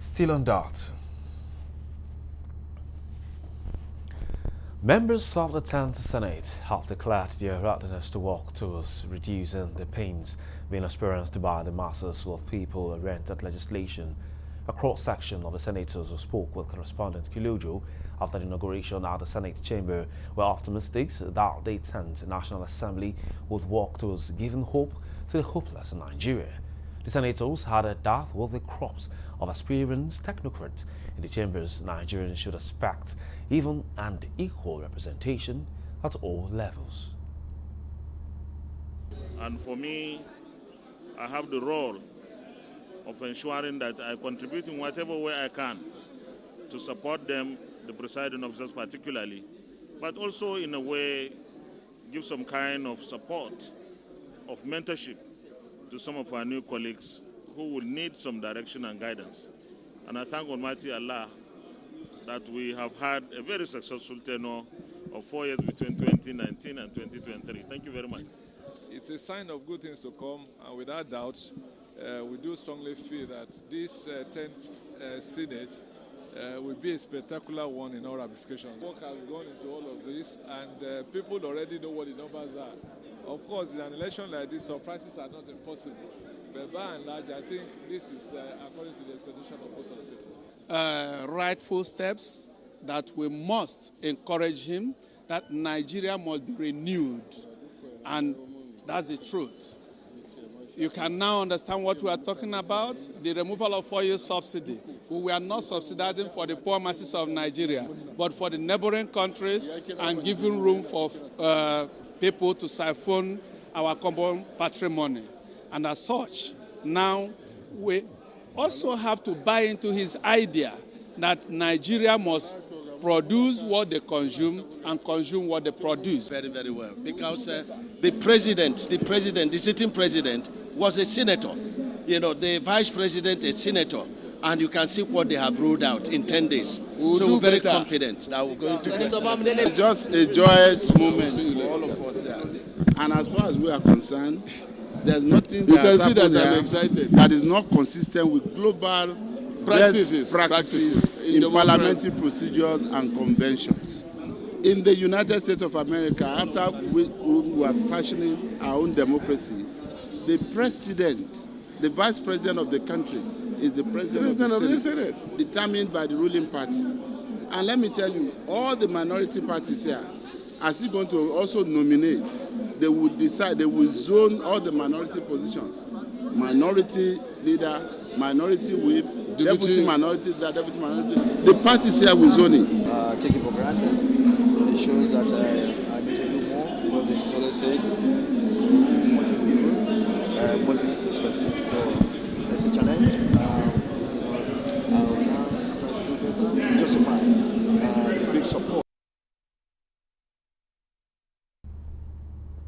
Still on that, members of the 10th Senate have declared their readiness to work towards reducing the pains being experienced by the masses of people-oriented legislation. A cross-section of the senators who spoke with correspondent Kilojo after the inauguration at the Senate chamber were optimistic that the 10th National Assembly would work towards giving hope to the hopeless in Nigeria. The senators added that with the crops of experienced technocrats in the chambers, Nigerians should expect even and equal representation at all levels. And for me, I have the role of ensuring that I contribute in whatever way I can to support them, the presiding officers particularly, but also in a way give some kind of support, of mentorship to some of our new colleagues who will need some direction and guidance. And I thank Almighty Allah that we have had a very successful tenure of 4 years between 2019 and 2023. Thank you very much. It's a sign of good things to come, and without doubt, we do strongly feel that this 10th Senate will be a spectacular one in all ramifications. Work has gone into all of this, and people already know what the numbers are. Of course, in an election like this, surprises are not impossible. But by and large, I think this is according to the expectation of most of the people. Rightful steps that we must encourage him, that Nigeria must be renewed. And that's the truth. You can now understand what we are talking about, the removal of 4-year subsidy. We are not subsidizing for the poor masses of Nigeria, but for the neighboring countries and giving room for people to siphon our common patrimony. And as such, now we also have to buy into his idea that Nigeria must produce what they consume and consume what they produce. Very, very well. Because the sitting president was a senator. You know, the vice president a senator. And you can see what they have rolled out in 10 days. So we're very confident that we're going to get it's just a joyous moment for all of us here. And as far as we are concerned, there's nothing that is not consistent with global practices in parliamentary procedures and conventions. In the United States of America, after we were fashioning our own democracy, the president, the vice president of the country, is the president of the Senate, determined by the ruling party. And let me tell you, all the minority parties here are still going to also nominate. They will decide, they will zone all the minority positions. Minority leader, minority whip, deputy minority leader, deputy minority. The parties here will zone it. Take it for granted. It shows that I need to do more because it's always said what is given, what is expected. So it's a challenge. I will now try to do better, justify.